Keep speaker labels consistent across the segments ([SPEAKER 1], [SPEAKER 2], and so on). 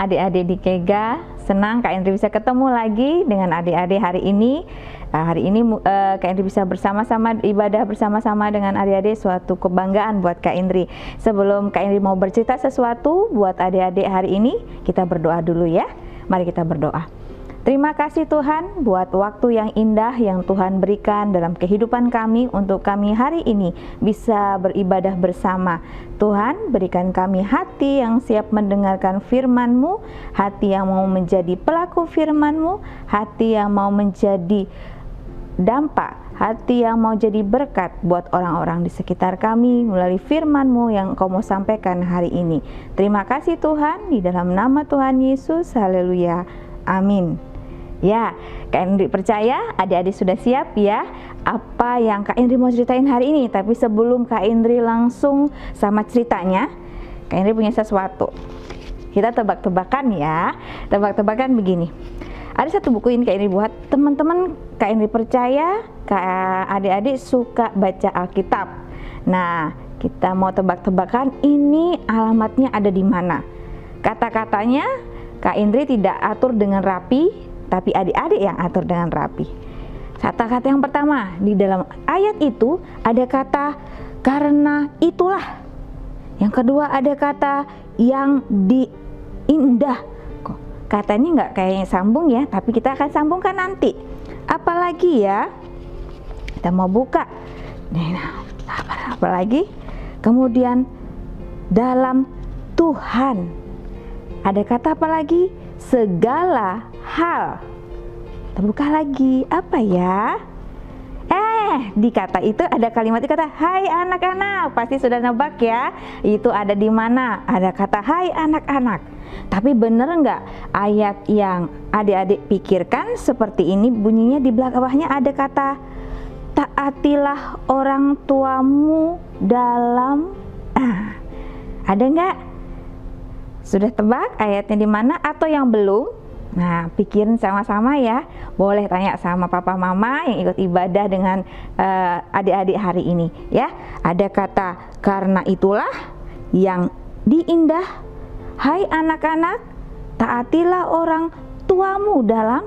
[SPEAKER 1] adik-adik di Kega. Senang Kak Indri bisa ketemu lagi dengan adik-adik hari ini. Hari ini Kak Indri bisa bersama-sama ibadah bersama-sama dengan adik-adik, suatu kebanggaan buat Kak Indri. Sebelum Kak Indri mau bercerita sesuatu buat adik-adik hari ini, kita berdoa dulu ya. Mari kita berdoa. Terima kasih Tuhan buat waktu yang indah yang Tuhan berikan dalam kehidupan kami untuk kami hari ini bisa beribadah bersama. Tuhan, berikan kami hati yang siap mendengarkan firman-Mu, hati yang mau menjadi pelaku firman-Mu, hati yang mau menjadi dampak, hati yang mau jadi berkat buat orang-orang di sekitar kami melalui firman-Mu yang Engkau mau sampaikan hari ini. Terima kasih Tuhan, di dalam nama Tuhan Yesus, haleluya, amin. Ya, Kak Indri percaya adik-adik sudah siap ya apa yang Kak Indri mau ceritain hari ini. Tapi sebelum Kak Indri langsung sama ceritanya, Kak Indri punya sesuatu. Kita tebak-tebakan ya. Tebak-tebakan begini. Ada satu buku ini Kak Indri buat. Teman-teman Kak Indri percaya adik-adik suka baca Alkitab. Nah, kita mau tebak-tebakan ini alamatnya ada di mana. Kata-katanya Kak Indri tidak atur dengan rapi, tapi adik-adik yang atur dengan rapi. Kata-kata yang pertama, di dalam ayat itu ada kata karena itulah. Yang kedua ada kata yang diindah. Kok katanya nggak kayaknya sambung ya, tapi kita akan sambungkan nanti. Apalagi ya, kita mau buka. Nah, apalagi? Kemudian dalam Tuhan. Ada kata apa lagi? Segala hal. Terbuka lagi, apa ya? Di kata itu ada kalimat itu kata hai anak-anak. Pasti sudah nebak ya. Itu ada di mana? Ada kata hai anak-anak. Tapi bener nggak ayat yang adik-adik pikirkan seperti ini bunyinya di belakangnya ada kata taatilah orang tuamu dalam. Ada nggak? Sudah tebak ayatnya di mana atau yang belum? Nah, pikirin sama-sama ya. Boleh tanya sama papa mama yang ikut ibadah dengan adik-adik hari ini ya. Ada kata karena itulah, yang diindah, hai anak-anak, taatilah orang tuamu dalam.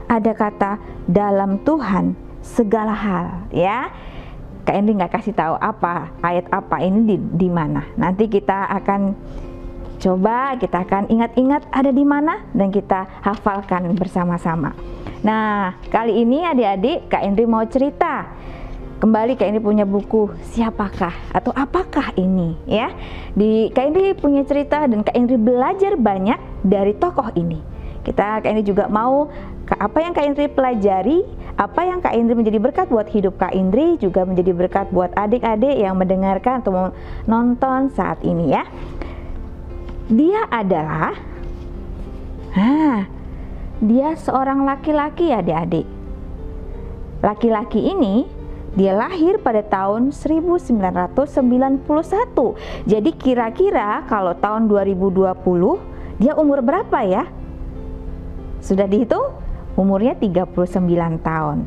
[SPEAKER 1] Ada kata dalam Tuhan segala hal ya. Kak Indri nggak kasih tahu apa ayat apa ini di mana. Nanti kita akan coba, kita akan ingat-ingat ada di mana dan kita hafalkan bersama-sama. Nah, kali ini adik-adik Kak Indri mau cerita. Kembali Kak Indri punya buku Siapakah atau Apakah ini ya. Kak Indri punya cerita dan Kak Indri belajar banyak dari tokoh ini. Kak Indri juga mau apa yang Kak Indri pelajari, apa yang Kak Indri menjadi berkat buat hidup Kak Indri juga menjadi berkat buat adik-adik yang mendengarkan atau nonton saat ini ya. Dia adalah dia seorang laki-laki adik-adik. Laki-laki ini dia lahir pada tahun 1991. Jadi kira-kira kalau tahun 2020 dia umur berapa ya? Sudah dihitung? Umurnya 39 tahun.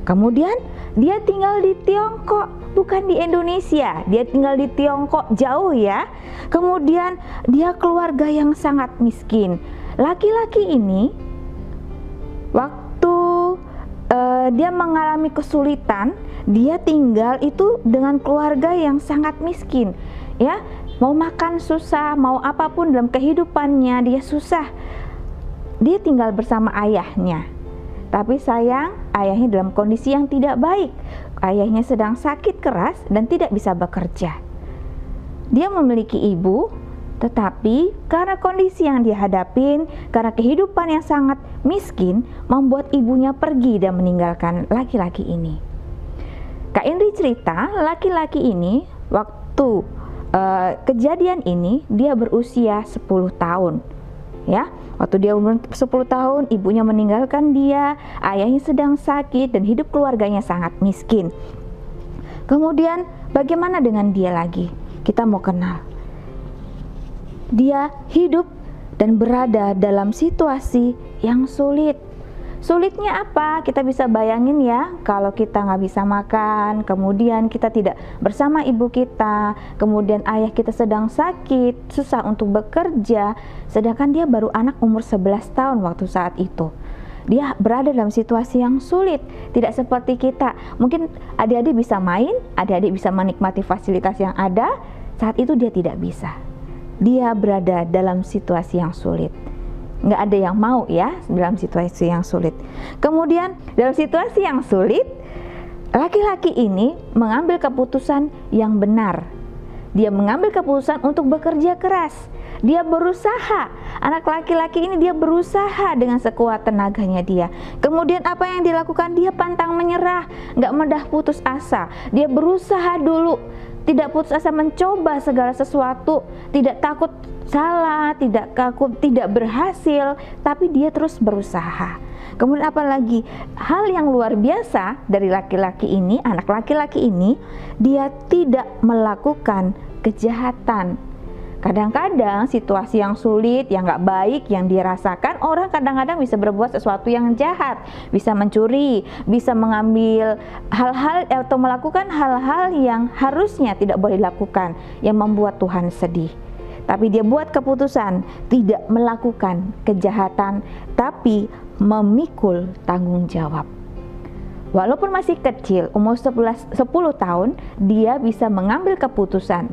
[SPEAKER 1] Kemudian dia tinggal di Tiongkok, bukan di Indonesia. Dia tinggal di Tiongkok jauh ya. Kemudian dia keluarga yang sangat miskin. Laki-laki ini waktu dia mengalami kesulitan, dia tinggal itu dengan keluarga yang sangat miskin ya. Mau makan susah, mau apapun dalam kehidupannya dia susah. Dia tinggal bersama ayahnya. Tapi sayang, ayahnya dalam kondisi yang tidak baik. Ayahnya sedang sakit keras dan tidak bisa bekerja. Dia memiliki ibu, tetapi karena kondisi yang dihadapin, karena kehidupan yang sangat miskin, membuat ibunya pergi dan meninggalkan laki-laki ini. Kak Indri cerita, laki-laki ini waktu kejadian ini dia berusia 10 tahun. Ya, waktu dia umur 10 tahun, ibunya meninggalkan dia, ayahnya sedang sakit dan hidup keluarganya sangat miskin. Kemudian bagaimana dengan dia lagi? Kita mau kenal. Dia hidup dan berada dalam situasi yang sulit. Sulitnya apa? Kita bisa bayangin ya, kalau kita nggak bisa makan, kemudian kita tidak bersama ibu kita, kemudian ayah kita sedang sakit, susah untuk bekerja, sedangkan dia baru anak umur 11 tahun waktu saat itu. Dia berada dalam situasi yang sulit, tidak seperti kita. Mungkin adik-adik bisa main, adik-adik bisa menikmati fasilitas yang ada, saat itu dia tidak bisa. Dia berada dalam situasi yang sulit. Nggak ada yang mau ya dalam situasi yang sulit. Kemudian dalam situasi yang sulit, laki-laki ini mengambil keputusan yang benar. Dia mengambil keputusan untuk bekerja keras. Dia berusaha. Anak laki-laki ini dia berusaha dengan sekuat tenaganya dia. Kemudian apa yang dilakukan? Dia pantang menyerah, nggak mudah putus asa. Dia berusaha dulu, tidak putus asa, mencoba segala sesuatu, tidak takut salah, tidak takut tidak berhasil, tapi dia terus berusaha. Kemudian apa lagi? Hal yang luar biasa dari laki-laki ini, anak laki-laki ini, dia tidak melakukan kejahatan. Kadang-kadang situasi yang sulit, yang nggak baik, yang dirasakan, orang kadang-kadang bisa berbuat sesuatu yang jahat, bisa mencuri, bisa mengambil hal-hal atau melakukan hal-hal yang harusnya tidak boleh dilakukan, yang membuat Tuhan sedih. Tapi dia buat keputusan tidak melakukan kejahatan, tapi memikul tanggung jawab. Walaupun masih kecil, umur 10 tahun, dia bisa mengambil keputusan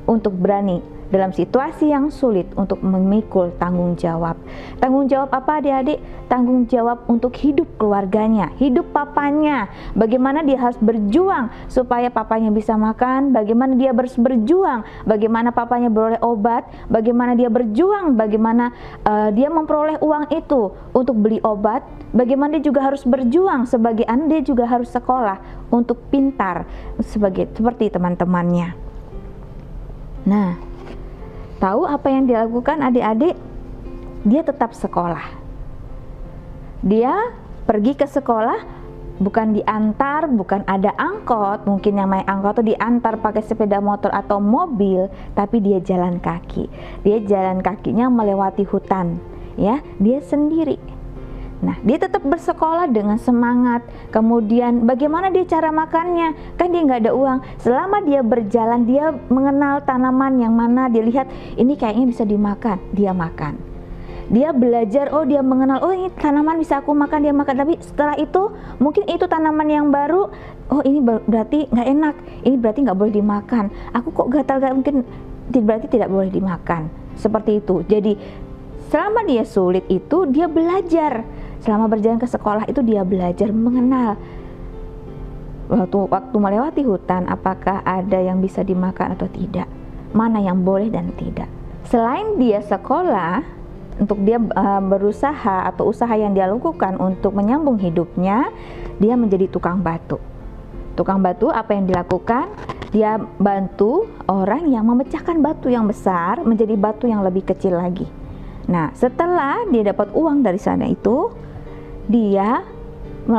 [SPEAKER 1] untuk berani dalam situasi yang sulit untuk memikul tanggung jawab. Tanggung jawab apa adik-adik? Tanggung jawab untuk hidup keluarganya, hidup papanya. Bagaimana dia harus berjuang supaya papanya bisa makan, bagaimana dia harus berjuang, bagaimana papanya beroleh obat, bagaimana dia berjuang, bagaimana dia memperoleh uang itu untuk beli obat, bagaimana dia juga harus berjuang sebagai anak, dia juga harus sekolah untuk pintar seperti teman-temannya. Nah, tahu apa yang dilakukan adik-adik? Dia tetap sekolah. Dia pergi ke sekolah, bukan diantar, bukan ada angkot, mungkin yang naik angkot itu diantar pakai sepeda motor atau mobil, tapi dia jalan kaki. Dia jalan kakinya melewati hutan, ya, dia sendiri. Nah, dia tetap bersekolah dengan semangat. Kemudian bagaimana dia cara makannya? Kan dia nggak ada uang. Selama dia berjalan, dia mengenal tanaman yang mana dia lihat ini kayaknya bisa dimakan, dia makan. Dia belajar, oh dia mengenal, oh ini tanaman bisa aku makan, dia makan. Tapi setelah itu, mungkin itu tanaman yang baru, oh ini berarti nggak enak, ini berarti nggak boleh dimakan. Aku kok gatal-gatal, mungkin berarti tidak boleh dimakan. Seperti itu. Jadi selama dia sulit itu, dia belajar. Selama berjalan ke sekolah itu dia belajar mengenal. Waktu melewati hutan, apakah ada yang bisa dimakan atau tidak? Mana yang boleh dan tidak? Selain dia sekolah, untuk dia berusaha atau usaha yang dia lakukan untuk menyambung hidupnya, dia menjadi tukang batu. Tukang batu apa yang dilakukan? Dia bantu orang yang memecahkan batu yang besar menjadi batu yang lebih kecil lagi. Nah, setelah dia dapat uang dari sana itu, dia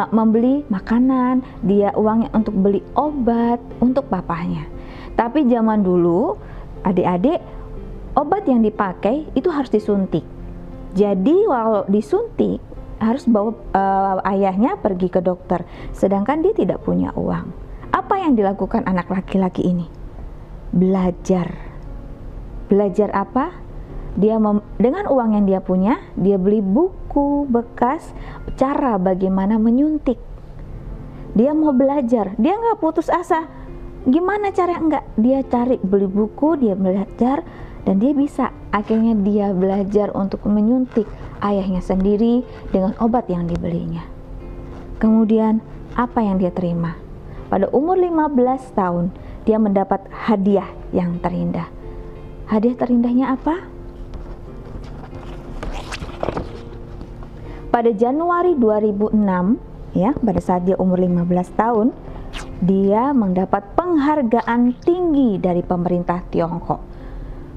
[SPEAKER 1] membeli makanan, dia uangnya untuk beli obat untuk papahnya. Tapi zaman dulu, adik-adik, obat yang dipakai itu harus disuntik. Jadi kalau disuntik harus bawa ayahnya pergi ke dokter, sedangkan dia tidak punya uang. Apa yang dilakukan anak laki-laki ini? Belajar. Belajar apa? Dia dengan uang yang dia punya, dia beli buku bekas cara bagaimana menyuntik. Dia mau belajar, dia nggak putus asa. Gimana cara enggak? Dia cari beli buku, dia belajar, dan dia bisa. Akhirnya dia belajar untuk menyuntik ayahnya sendiri dengan obat yang dibelinya. Kemudian apa yang dia terima? Pada umur 15 tahun, dia mendapat hadiah yang terindah. Hadiah terindahnya apa? Pada Januari 2006, ya, pada saat dia umur 15 tahun, dia mendapat penghargaan tinggi dari pemerintah Tiongkok.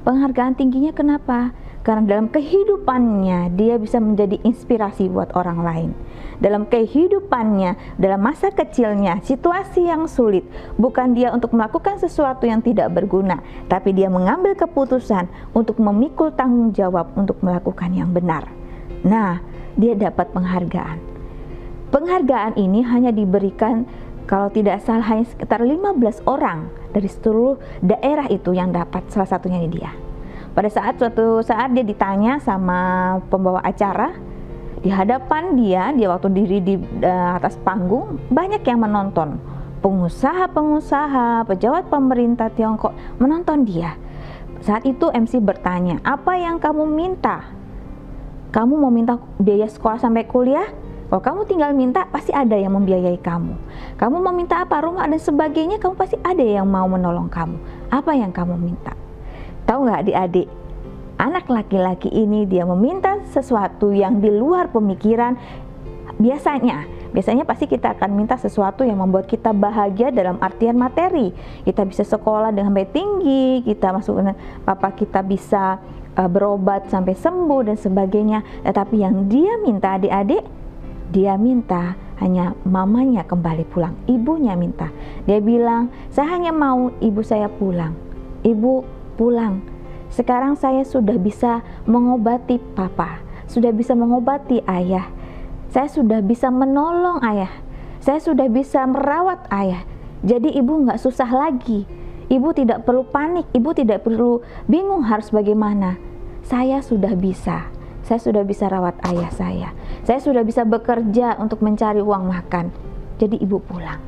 [SPEAKER 1] Penghargaan tingginya kenapa? Karena dalam kehidupannya dia bisa menjadi inspirasi buat orang lain. Dalam kehidupannya, dalam masa kecilnya, situasi yang sulit, bukan dia untuk melakukan sesuatu yang tidak berguna, tapi dia mengambil keputusan untuk memikul tanggung jawab untuk melakukan yang benar. Nah, dia dapat penghargaan. Penghargaan ini hanya diberikan kalau tidak salah hanya sekitar 15 orang dari seluruh daerah itu yang dapat, salah satunya dia. Pada suatu saat dia ditanya sama pembawa acara, di hadapan dia waktu diri di atas panggung, banyak yang menonton. Pengusaha-pengusaha, pejabat pemerintah Tiongkok menonton dia. Saat itu MC bertanya, apa yang kamu minta? Kamu mau minta biaya sekolah sampai kuliah? Kalau kamu tinggal minta, pasti ada yang membiayai kamu. Kamu mau minta apa? Rumah dan sebagainya, kamu pasti ada yang mau menolong kamu. Apa yang kamu minta? Tahu nggak adik-adik? Anak laki-laki ini dia meminta sesuatu yang di luar pemikiran. Biasanya pasti kita akan minta sesuatu yang membuat kita bahagia dalam artian materi. Kita bisa sekolah dengan baik tinggi, kita kita bisa berobat sampai sembuh dan sebagainya. Tetapi yang dia minta adik-adik, dia minta hanya mamanya kembali pulang. Ibunya minta. Dia bilang, saya hanya mau ibu saya pulang. Ibu pulang. Sekarang saya sudah bisa mengobati papa, sudah bisa mengobati ayah. Saya sudah bisa menolong ayah. Saya sudah bisa merawat ayah. Jadi ibu nggak susah lagi. Ibu tidak perlu panik. Ibu tidak perlu bingung harus bagaimana. Saya sudah bisa. Saya sudah bisa rawat ayah saya. Saya sudah bisa bekerja untuk mencari uang makan. Jadi ibu pulang.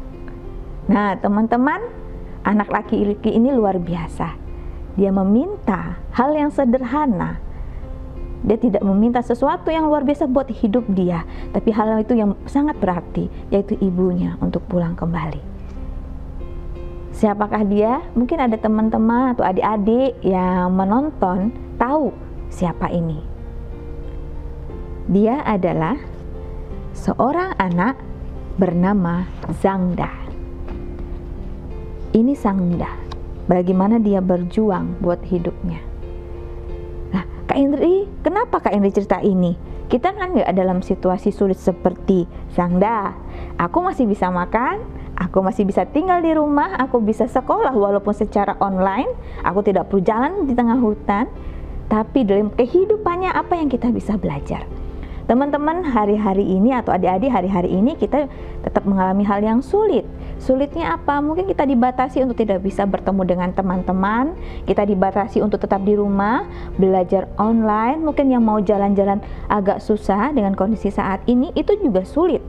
[SPEAKER 1] Nah teman-teman, anak laki-laki ini luar biasa. Dia meminta hal yang sederhana. Dia tidak meminta sesuatu yang luar biasa buat hidup dia, tapi hal itu yang sangat berarti, yaitu ibunya untuk pulang kembali. Siapakah dia? Mungkin ada teman-teman atau adik-adik yang menonton tahu siapa ini. Dia adalah seorang anak bernama Zhangda. Ini Zhangda. Bagaimana dia berjuang buat hidupnya. Nah, Kak Indri, kenapa Kak Indri cerita ini? Kita kan nggak dalam situasi sulit seperti Zhangda. Aku masih bisa makan, aku masih bisa tinggal di rumah, aku bisa sekolah walaupun secara online, aku tidak perlu jalan di tengah hutan. Tapi dalam kehidupannya apa yang kita bisa belajar? Teman-teman, hari-hari ini atau adik-adik hari-hari ini kita tetap mengalami hal yang sulit. Sulitnya apa? Mungkin kita dibatasi untuk tidak bisa bertemu dengan teman-teman, kita dibatasi untuk tetap di rumah, belajar online. Mungkin yang mau jalan-jalan agak susah dengan kondisi saat ini, itu juga sulit.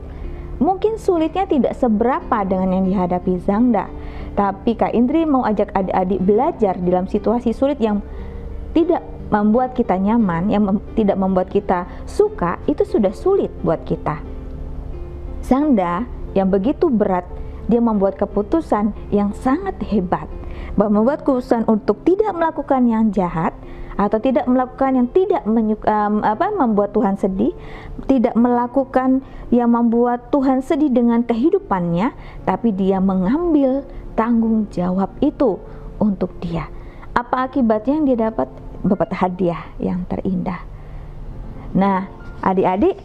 [SPEAKER 1] Mungkin sulitnya tidak seberapa dengan yang dihadapi Zhangda, tapi Kak Indri mau ajak adik-adik belajar dalam situasi sulit yang tidak membuat kita nyaman, yang tidak membuat kita suka, itu sudah sulit buat kita. Zhangda yang begitu berat, dia membuat keputusan yang sangat hebat, membuat keputusan untuk tidak melakukan yang jahat atau tidak melakukan yang tidak membuat Tuhan sedih, tidak melakukan yang membuat Tuhan sedih dengan kehidupannya, tapi dia mengambil tanggung jawab itu untuk dia. Apa akibatnya yang dia dapat? Dapat hadiah yang terindah. Nah, adik-adik,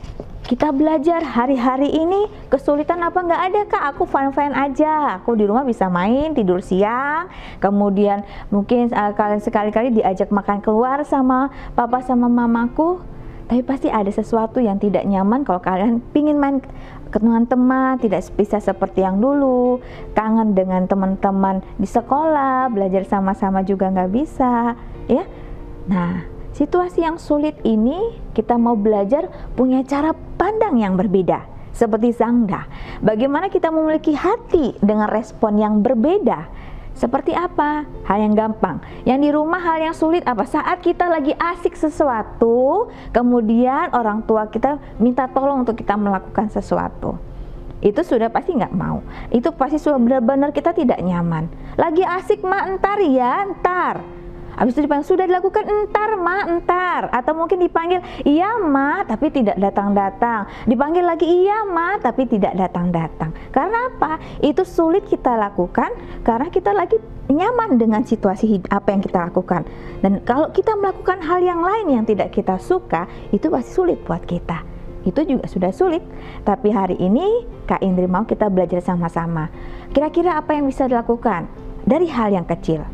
[SPEAKER 1] kita belajar hari-hari ini kesulitan apa nggak ada Kak, aku fine-fine aja, aku di rumah bisa main, tidur siang, kemudian mungkin kalian sekali-kali diajak makan keluar sama papa sama mamaku, tapi pasti ada sesuatu yang tidak nyaman kalau kalian pingin main ke teman-teman, tidak bisa seperti yang dulu, kangen dengan teman-teman di sekolah, belajar sama-sama juga nggak bisa, ya. Nah, situasi yang sulit ini kita mau belajar punya cara pandang yang berbeda. Seperti Zhangda, bagaimana kita memiliki hati dengan respon yang berbeda. Seperti apa? Hal yang gampang. Yang di rumah hal yang sulit apa? Saat kita lagi asik sesuatu, kemudian orang tua kita minta tolong untuk kita melakukan sesuatu. Itu sudah pasti nggak mau. Itu pasti sudah benar-benar kita tidak nyaman. Lagi asik mah entar ya, entar. Habis itu dipanggil, sudah dilakukan, entar ma, entar. Atau mungkin dipanggil, iya ma, tapi tidak datang-datang. Dipanggil lagi, iya ma, tapi tidak datang-datang. Karena apa? Itu sulit kita lakukan karena kita lagi nyaman dengan situasi apa yang kita lakukan. Dan kalau kita melakukan hal yang lain yang tidak kita suka, itu pasti sulit buat kita. Itu juga sudah sulit. Tapi hari ini Kak Indri mau kita belajar sama-sama. Kira-kira apa yang bisa dilakukan? Dari hal yang kecil.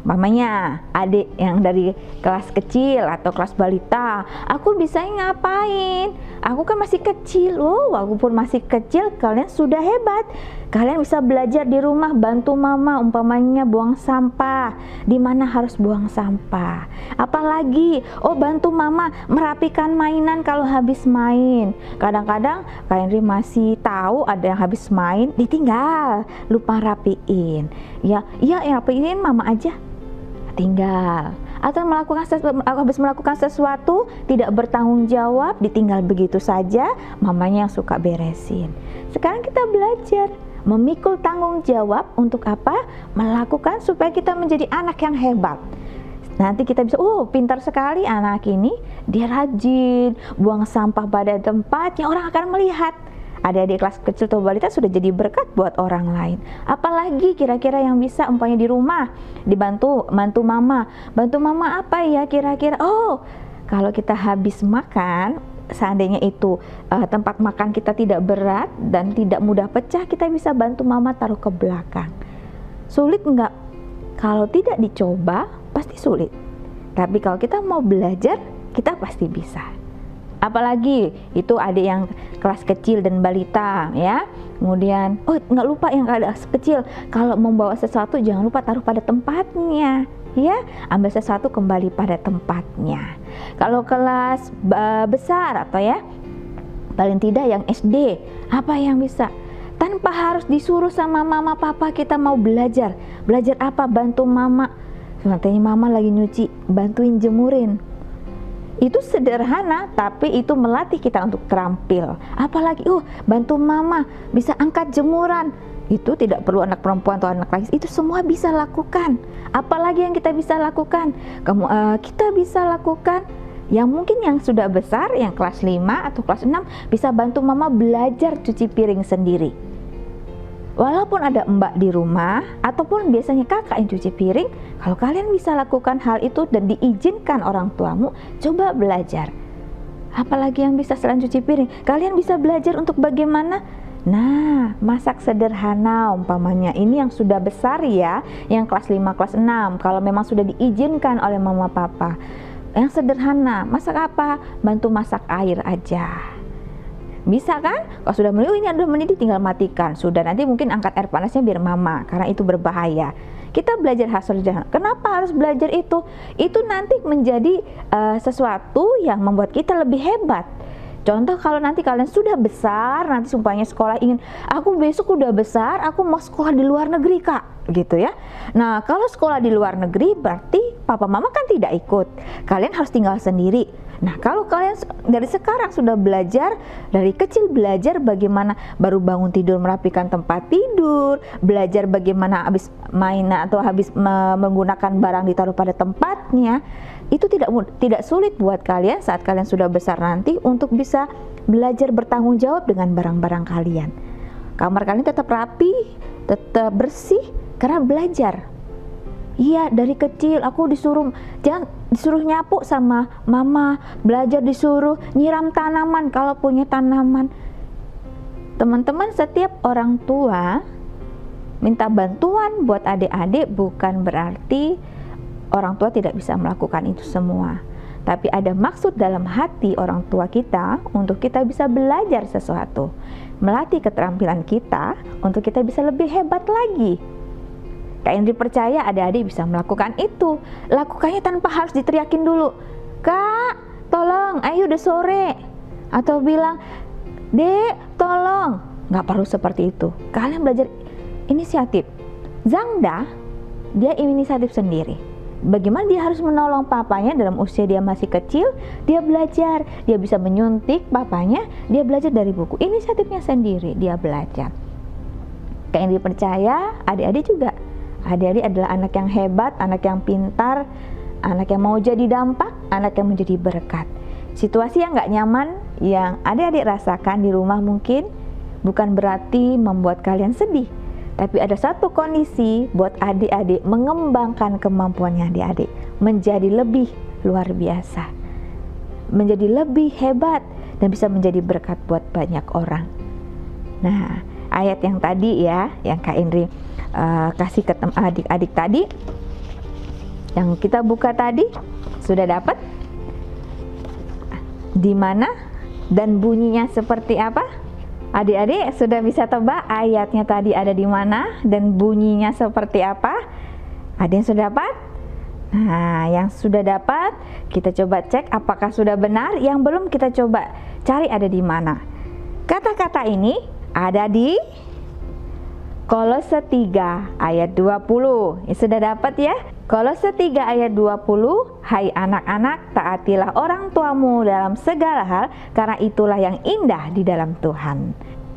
[SPEAKER 1] Mamanya adik yang dari kelas kecil atau kelas balita, aku bisa ngapain? Aku kan masih kecil. Oh, aku pun masih kecil, kalian sudah hebat. Kalian bisa belajar di rumah, bantu mama, umpamanya buang sampah. Di mana harus buang sampah? Apalagi, oh bantu mama merapikan mainan kalau habis main. Kadang-kadang Kak Henry masih tahu ada yang habis main ditinggal, lupa rapiin. Ya rapiin mama aja. Tinggal, atau habis melakukan sesuatu tidak bertanggung jawab, ditinggal begitu saja, mamanya yang suka beresin. Sekarang kita belajar memikul tanggung jawab untuk apa? Melakukan supaya kita menjadi anak yang hebat. Nanti kita bisa, pintar sekali anak ini, dia rajin buang sampah pada tempatnya, orang akan melihat. Adik-adik kelas kecil atau balita sudah jadi berkat buat orang lain. Apalagi kira-kira yang bisa umpamanya di rumah bantu mama. Bantu mama apa ya kira-kira? Oh, kalau kita habis makan, seandainya itu tempat makan kita tidak berat dan tidak mudah pecah, kita bisa bantu mama taruh ke belakang. Sulit enggak? Kalau tidak dicoba pasti sulit. Tapi kalau kita mau belajar, kita pasti bisa. Apalagi itu adik yang kelas kecil dan balita ya. Kemudian nggak lupa yang kelas kecil, kalau membawa sesuatu jangan lupa taruh pada tempatnya ya, ambil sesuatu kembali pada tempatnya. Kalau kelas besar atau ya paling tidak yang SD, apa yang bisa tanpa harus disuruh sama mama papa, kita mau belajar apa? Bantu mama. Sebenarnya mama lagi nyuci, bantuin jemurin. Itu sederhana, tapi itu melatih kita untuk terampil. Apalagi, bantu mama bisa angkat jemuran. Itu tidak perlu anak perempuan atau anak laki, itu semua bisa lakukan. Apalagi yang kita bisa lakukan? Kita bisa lakukan yang mungkin yang sudah besar, yang kelas 5 atau kelas 6, bisa bantu mama belajar cuci piring sendiri. Walaupun ada mbak di rumah ataupun biasanya kakak yang cuci piring, kalau kalian bisa lakukan hal itu dan diizinkan orang tuamu, coba belajar. Apalagi yang bisa selain cuci piring, kalian bisa belajar untuk bagaimana? Nah, masak sederhana umpamanya, ini yang sudah besar ya, yang kelas 5, kelas 6, kalau memang sudah diizinkan oleh mama papa. Yang sederhana, masak apa? Bantu masak air aja. Bisa kan? Kalau sudah mendidih, ini udah mendidih, tinggal matikan. Sudah, nanti mungkin angkat air panasnya biar mama, karena itu berbahaya. Kita belajar hal sederhana. Kenapa harus belajar itu? Itu nanti menjadi sesuatu yang membuat kita lebih hebat. Contoh kalau nanti kalian sudah besar, nanti sumpahnya sekolah ingin, aku besok udah besar, aku mau sekolah di luar negeri kak, gitu ya. Nah kalau sekolah di luar negeri berarti papa mama kan tidak ikut, kalian harus tinggal sendiri. Nah kalau kalian dari sekarang sudah belajar, dari kecil belajar bagaimana baru bangun tidur merapikan tempat tidur, belajar bagaimana habis mainan atau habis menggunakan barang ditaruh pada tempatnya, itu tidak sulit buat kalian saat kalian sudah besar nanti untuk bisa belajar bertanggung jawab dengan barang-barang kalian. Kamar kalian tetap rapi, tetap bersih karena belajar. Iya, dari kecil aku disuruh nyapu sama mama, belajar disuruh nyiram tanaman kalau punya tanaman. Teman-teman, setiap orang tua minta bantuan buat adik-adik bukan berarti orang tua tidak bisa melakukan itu semua. Tapi ada maksud dalam hati orang tua kita untuk kita bisa belajar sesuatu, melatih keterampilan kita untuk kita bisa lebih hebat lagi. Kak Indri percaya adik-adik bisa melakukan itu. Lakukannya tanpa harus diteriakin dulu, kak tolong, ayo udah sore. Atau bilang, dek tolong. Nggak perlu seperti itu. Kalian belajar inisiatif. Zangda, dia inisiatif sendiri. Bagaimana dia harus menolong papanya dalam usia dia masih kecil, dia belajar. Dia bisa menyuntik papanya, dia belajar dari buku. Inisiatifnya sendiri, dia belajar. Kak Indri percaya adik-adik juga. Adik-adik adalah anak yang hebat, anak yang pintar, anak yang mau jadi dampak, anak yang menjadi berkat. Situasi yang gak nyaman yang adik-adik rasakan di rumah mungkin bukan berarti membuat kalian sedih, tapi ada satu kondisi buat adik-adik mengembangkan kemampuannya adik-adik menjadi lebih luar biasa, menjadi lebih hebat dan bisa menjadi berkat buat banyak orang. Nah, ayat yang tadi ya, yang Kak Indri kasih ke adik-adik tadi, Yang kita buka tadi sudah dapat? Di mana dan bunyinya seperti apa? Adik-adik sudah bisa tebak ayatnya tadi ada di mana dan bunyinya seperti apa? Ada yang sudah dapat? Nah, yang sudah dapat kita coba cek apakah sudah benar. Yang belum kita coba cari ada di mana. Kata-kata ini ada di Kolose 3 ayat 20. Sudah dapat ya? Kolose 3 ayat 20. Hai anak-anak, taatilah orang tuamu dalam segala hal, karena itulah yang indah di dalam Tuhan.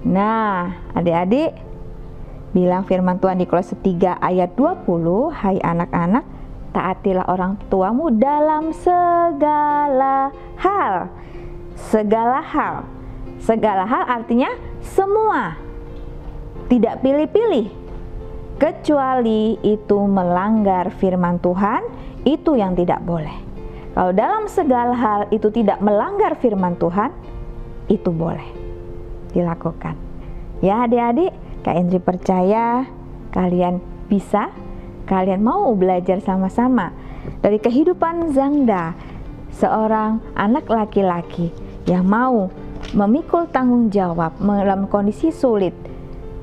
[SPEAKER 1] Nah, adik-adik, bilang firman Tuhan di Kolose 3 ayat 20. Hai anak-anak, taatilah orang tuamu dalam segala hal. Segala hal. Segala hal artinya semua. Tidak pilih-pilih, kecuali itu melanggar firman Tuhan, itu yang tidak boleh. Kalau dalam segala hal itu tidak melanggar firman Tuhan, itu boleh dilakukan. Ya adik-adik, Kak Indri percaya kalian bisa, kalian mau belajar sama-sama dari kehidupan Zangda, seorang anak laki-laki yang mau memikul tanggung jawab dalam kondisi sulit.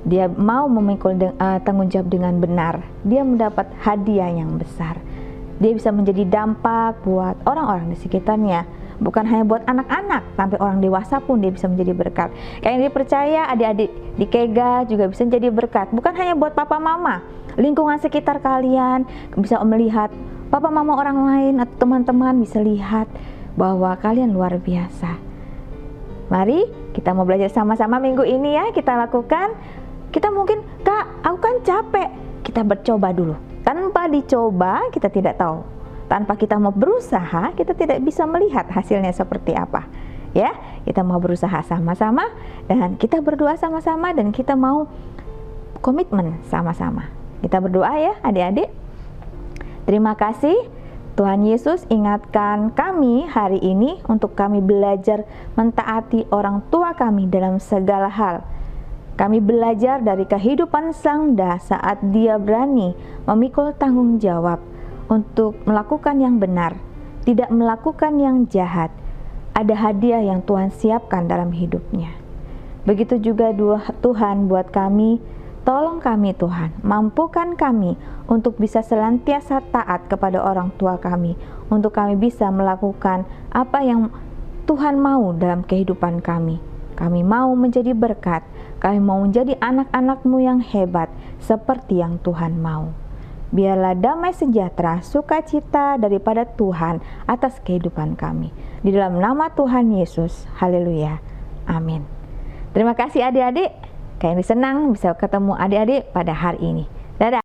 [SPEAKER 1] Dia mau memikul tanggung jawab dengan benar. Dia mendapat hadiah yang besar. Dia bisa menjadi dampak buat orang-orang di sekitarnya. Bukan hanya buat anak-anak, sampai orang dewasa pun dia bisa menjadi berkat. Kayak yang dipercaya adik-adik di Kega juga bisa menjadi berkat. Bukan hanya buat papa mama, lingkungan sekitar kalian bisa melihat papa mama orang lain atau teman-teman bisa lihat bahwa kalian luar biasa. Mari kita mau belajar sama-sama minggu ini ya, kita lakukan. Kita mungkin, Kak, aku kan capek. Kita bercoba dulu. Tanpa dicoba, kita tidak tahu. Tanpa kita mau berusaha, kita tidak bisa melihat hasilnya seperti apa. Ya, kita mau berusaha sama-sama dan kita berdoa sama-sama dan kita mau komitmen sama-sama. Kita berdoa ya, adik-adik. Terima kasih Tuhan Yesus, ingatkan kami hari ini untuk kami belajar mentaati orang tua kami dalam segala hal. Kami belajar dari kehidupan Zangda saat dia berani memikul tanggung jawab untuk melakukan yang benar, tidak melakukan yang jahat. Ada hadiah yang Tuhan siapkan dalam hidupnya. Begitu juga Tuhan buat kami, tolong kami Tuhan, mampukan kami untuk bisa senantiasa taat kepada orang tua kami, untuk kami bisa melakukan apa yang Tuhan mau dalam kehidupan kami. Kami mau menjadi berkat, kami mau menjadi anak-anak-Mu yang hebat seperti yang Tuhan mau. Biarlah damai sejahtera, sukacita daripada Tuhan atas kehidupan kami. Di dalam nama Tuhan Yesus, haleluya, amin. Terima kasih adik-adik, kami senang bisa ketemu adik-adik pada hari ini. Dadah.